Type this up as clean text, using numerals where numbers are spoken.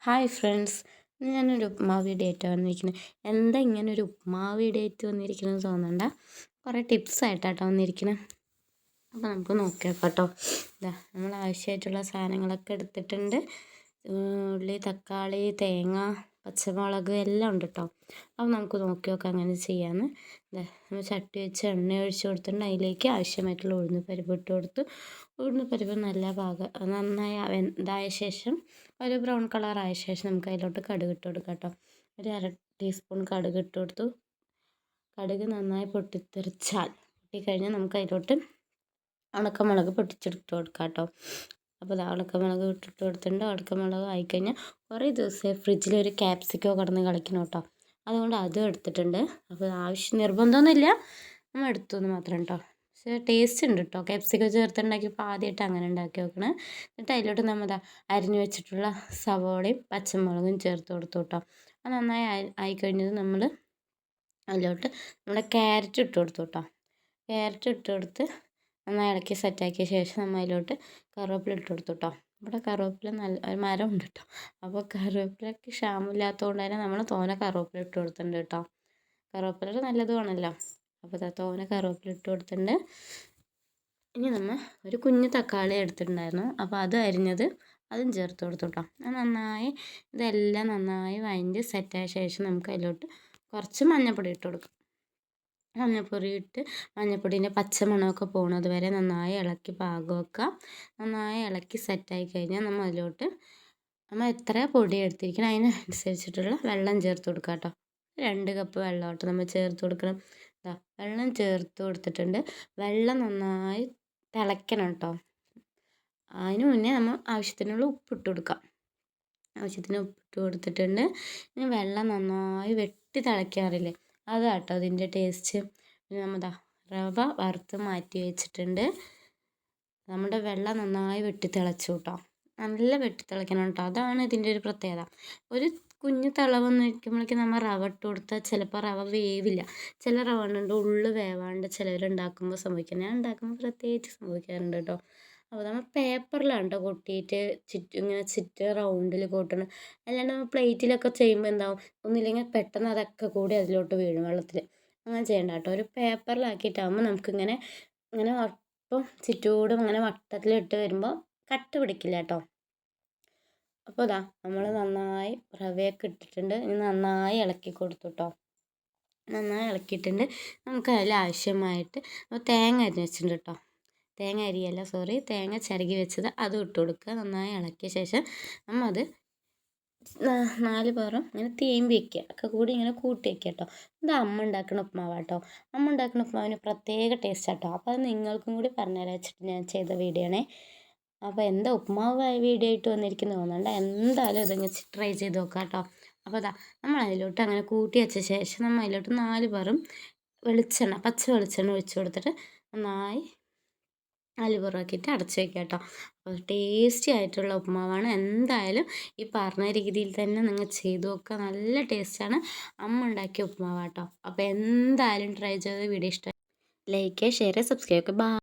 Hi friends, ഇന്ന് ഞാനൊരു ഉപ്മാവ് വീഡിയോ ആയിട്ടാണ് വന്നിരിക്കുന്നത്. എന്താ ഇങ്ങനെ ഒരു ഉപ്മാവ് വീഡിയോ ആയിട്ട് വന്നിരിക്കുന്നത് തോന്നണ്ട, കുറേ ടിപ്സ് ആയിട്ടാട്ടോ വന്നിരിക്കുന്നത്. അപ്പോൾ നമുക്ക് നോക്കാം കേട്ടോ. ഇതാ നമ്മൾ ആവശ്യമായിട്ടുള്ള സാധനങ്ങളൊക്കെ എടുത്തിട്ടുണ്ട്. ഉള്ളി, തക്കാളി, തേങ്ങ, പച്ചമുളക് എല്ലാം ഉണ്ട് കേട്ടോ. അപ്പോൾ നമുക്ക് നോക്കി നോക്കാം അങ്ങനെ ചെയ്യാമെന്ന്. ഇതാ നമ്മൾ ചട്ടി വെച്ച് എണ്ണ ഒഴിച്ച് കൊടുത്തിട്ടുണ്ട്. അതിലേക്ക് ആവശ്യമായിട്ടുള്ള ഉഴുന്ന് പരിപ്പ് ഇട്ട് കൊടുത്തു. ഉഴുന്ന് പരിപ്പ് നന്നായി ഇതായ ശേഷം ഒരു ബ്രൗൺ കളറായ ശേഷം നമുക്ക് അതിലോട്ട് കടുക് ഇട്ട് കൊടുക്കാം കേട്ടോ. ഒരു 1/2 ടീസ്പൂൺ കടുക് ഇട്ട് കൊടുത്തു. കടുക് നന്നായി പൊട്ടിക്കഴിഞ്ഞാൽ നമുക്ക് അതിലോട്ട് ഉണക്കമുളക് പൊട്ടിച്ചെടുത്ത് കൊടുക്കാം കേട്ടോ. അപ്പോൾ ഇത് ഉണക്കമുളക് ഇട്ടിട്ട് കൊടുത്തിട്ടുണ്ട്. ഉണക്കമുളക് ആയിക്കഴിഞ്ഞാൽ കുറേ ദിവസമായി ഫ്രിഡ്ജിലൊരു ക്യാപ്സിക്കോ കിടന്ന് കളിക്കണം കേട്ടോ. അതുകൊണ്ട് അതും എടുത്തിട്ടുണ്ട്. അപ്പോൾ നിർബന്ധമൊന്നുമില്ല, നമ്മൾ എടുത്തു എന്ന് മാത്രം കേട്ടോ. പക്ഷേ ടേസ്റ്റ് ഉണ്ട് കേട്ടോ. ക്യാപ്സിക്കോ ചേർത്തുണ്ടാക്കിയപ്പോൾ ആദ്യമായിട്ട് അങ്ങനെ ഉണ്ടാക്കി നോക്കണം. എന്നിട്ട് അതിലോട്ട് നമ്മൾ അരിഞ്ഞു വെച്ചിട്ടുള്ള സവോളയും പച്ചമുളകും ചേർത്ത് കൊടുത്തു കേട്ടോ. അത് നന്നായി ആയിക്കഴിഞ്ഞത് നമ്മൾ അതിലോട്ട് നമ്മുടെ ക്യാരറ്റ് ഇട്ട് കൊടുത്തു കേട്ടോ. ക്യാരറ്റ് ഇട്ട് കൊടുത്ത് നന്നായി ഇളക്കി സെറ്റാക്കിയ ശേഷം നമ്മൾ അതിലോട്ട് കറിവേപ്പില ഇട്ട് കൊടുത്തു കേട്ടോ. ഇവിടെ കറിവേപ്പില നല്ല ഒരു മരം ഉണ്ട് കേട്ടോ. അപ്പോൾ കറിവേപ്പിലയ്ക്ക് ക്ഷാമമില്ലാത്തതുകൊണ്ട് തന്നെ നമ്മൾ തോനെ കറിവേപ്പില ഇട്ട് കൊടുത്തിട്ടുണ്ട് കേട്ടോ. കറിവേപ്പില നല്ലതുമാണല്ലോ. അപ്പോൾ തോനെ കറിവേപ്പില ഇട്ട് കൊടുത്തിട്ടുണ്ട്. ഇനി നമ്മൾ ഒരു കുഞ്ഞ് തക്കാളി എടുത്തിട്ടുണ്ടായിരുന്നു. അപ്പോൾ അത് അരിഞ്ഞത് അതും ചേർത്ത് കൊടുത്തു കേട്ടോ. ഇതെല്ലാം നന്നായി വഴഞ്ഞ് സെറ്റായ ശേഷം നമുക്ക് അതിലോട്ട് കുറച്ച് മഞ്ഞൾപ്പൊടി ഇട്ട് കൊടുക്കാം. മഞ്ഞൾപ്പൊടി ഇട്ട് മഞ്ഞൾപ്പൊടീൻ്റെ പച്ചമണമൊക്കെ പോകുന്നത് വരെ നന്നായി ഇളക്കി പാകമൊക്കെ നന്നായി ഇളക്കി സെറ്റായി കഴിഞ്ഞാൽ നമ്മൾ അതിലോട്ട് നമ്മൾ എത്ര പൊടി എടുത്തിരിക്കണം അതിനനുസരിച്ചിട്ടുള്ള വെള്ളം ചേർത്ത് കൊടുക്കുക കേട്ടോ. 2 കപ്പ് വെള്ളമായിട്ട് നമ്മൾ ചേർത്ത് കൊടുക്കണം. വെള്ളം ചേർത്ത് കൊടുത്തിട്ടുണ്ട്. വെള്ളം നന്നായി തിളയ്ക്കണം കേട്ടോ. അതിന് മുന്നേ നമ്മൾ ആവശ്യത്തിനുള്ള ഉപ്പിട്ട് കൊടുക്കാം. ആവശ്യത്തിന് ഉപ്പിട്ട് കൊടുത്തിട്ടുണ്ട്. ഇനി വെള്ളം നന്നായി വെട്ടി തിളയ്ക്കാറില്ലേ, അതാട്ടോ അതിൻ്റെ ടേസ്റ്റ്. പിന്നെ നമ്മൾ റവ വറുത്ത് മാറ്റി വെച്ചിട്ടുണ്ട്. നമ്മുടെ വെള്ളം നന്നായി വെട്ടി തിളച്ചു കേട്ടോ. നല്ല വെട്ടി തിളയ്ക്കണം കേട്ടോ. അതാണ് ഇതിൻ്റെ ഒരു പ്രത്യേകത. ഒരു കുഞ്ഞ് തിളവെന്ന് വയ്ക്കുമ്പോഴേക്കും നമ്മൾ റവ ഇട്ട് കൊടുത്താൽ ചിലപ്പോൾ റവ വേവില്ല. ചില റവ ഉണ്ട് ഉള്ളു വേവാണ്ട് ചിലവരുണ്ടാക്കുമ്പോൾ സംഭവിക്കുന്നത്. ഞാൻ ഉണ്ടാക്കുമ്പോൾ പ്രത്യേകിച്ച് സംഭവിക്കാറുണ്ട് കേട്ടോ. അപ്പോൾ നമ്മൾ പേപ്പറിലാണ് കേട്ടോ കൊട്ടിയിട്ട് ഇങ്ങനെ റൗണ്ടിൽ കൊട്ടണം. അല്ലാണ്ട് നമ്മൾ പ്ലേറ്റിലൊക്കെ ചെയ്യുമ്പോൾ എന്താവും, ഒന്നുമില്ലെങ്കിൽ പെട്ടെന്ന് അതൊക്കെ കൂടി അതിലോട്ട് വീഴും വെള്ളത്തിൽ. അങ്ങനെ ചെയ്യണ്ട കേട്ടോ. ഒരു പേപ്പറിലാക്കിയിട്ടാകുമ്പോൾ നമുക്കിങ്ങനെ ഒപ്പം ചുറ്റോടും അങ്ങനെ വട്ടത്തിലിട്ട് വരുമ്പോൾ കട്ട പിടിക്കില്ല കേട്ടോ. അപ്പോൾ നമ്മൾ നന്നായി റവയൊക്കെ ഇട്ടിട്ടുണ്ട്. ഇനി നന്നായി ഇളക്കി കൊടുത്തു കേട്ടോ. നന്നായി ഇളക്കിയിട്ടുണ്ട്. നമുക്ക് അതിൽ ആവശ്യമായിട്ട് തേങ്ങ അരിഞ്ഞ് വെച്ചിട്ടുണ്ട് കേട്ടോ. തേങ്ങ ചിരകി വെച്ചത് അതും ഇട്ട് കൊടുക്കുക. നന്നായി ഇളക്കിയ ശേഷം നമ്മൾ അത് 4 പേരും ഇങ്ങനെ തേമ്പി വയ്ക്കുക. ഒക്കെ കൂടി ഇങ്ങനെ കൂട്ടി വയ്ക്കുക കേട്ടോ. ഇത് അമ്മ ഉണ്ടാക്കുന്ന ഉപ്മാവാട്ടോ. അമ്മ ഉണ്ടാക്കുന്ന ഉപ്മാവിന് പ്രത്യേക ടേസ്റ്റ് ആട്ടോ. അപ്പോൾ അത് നിങ്ങൾക്കും കൂടി പറഞ്ഞുതരാൻ വെച്ചിട്ട് ഞാൻ ചെയ്ത വീഡിയോ ആണേ. അപ്പോൾ എന്താ ഉപ്മാവ് വീഡിയോ ആയിട്ട് വന്നിരിക്കുന്നത് തോന്നണ്ട, എന്തായാലും ഇതിങ്ങനെ ട്രൈ ചെയ്ത് നോക്കാം കേട്ടോ. അപ്പോൾ നമ്മൾ അതിലോട്ട് അങ്ങനെ കൂട്ടി വെച്ച ശേഷം നമ്മൾ അതിലോട്ട് 4 പേരും പച്ച വെളിച്ചെണ്ണ ഒഴിച്ച് കൊടുത്തിട്ട് നന്നായി 4 പേരാക്കിയിട്ട് അടച്ച് വയ്ക്കുക കേട്ടോ. അപ്പോൾ ടേസ്റ്റി ആയിട്ടുള്ള ഉപ്മാവാണ്. എന്തായാലും ഈ പറഞ്ഞ രീതിയിൽ തന്നെ നിങ്ങൾ ചെയ്ത് നോക്കുക. നല്ല ടേസ്റ്റാണ്. അമ്മ ഉണ്ടാക്കിയ ഉപ്മാവാട്ടോ. അപ്പോൾ എന്തായാലും ട്രൈ ചെയ്ത് വീഡിയോ ഇഷ്ടമായി ലൈക്ക്, ഷെയർ, സബ്സ്ക്രൈബ്. ബൈ.